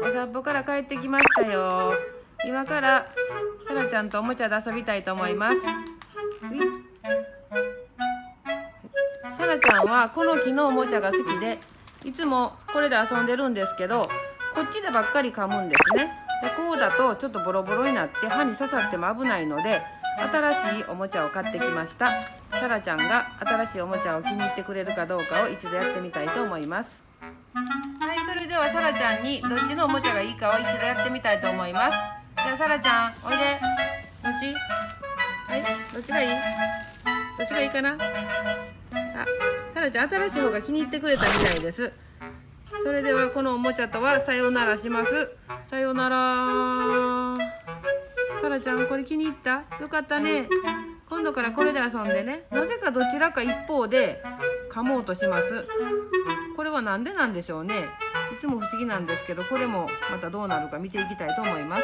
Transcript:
ん、お散歩から帰ってきましたよ。今からさらちゃんとおもちゃで遊びたいと思います。さらちゃんはこの木のおもちゃが好きで、いつもこれで遊んでるんですけど、こっちでばっかり噛むんですね。でこうだとちょっとボロボロになって歯に刺さっても危ないので、新しいおもちゃを買ってきました。さらちゃんが新しいおもちゃを気に入ってくれるかどうかを一度やってみたいと思います。はい、それではさらちゃんにどっちのおもちゃがいいかを一度やってみたいと思います。じゃあさらちゃんおいで。どっち？はい、どっちがいい？どっちがいいかな？あ、さらちゃん新しい方が気に入ってくれたみたいです。それではこのおもちゃとはさよならします。さよなら。さらちゃんこれ気に入った？よかったね。今度からこれで遊んでね。なぜかどちらか一方で噛もうとします。これはなんでなんでしょうね。いつも不思議なんですけど、これもまたどうなるか見ていきたいと思います。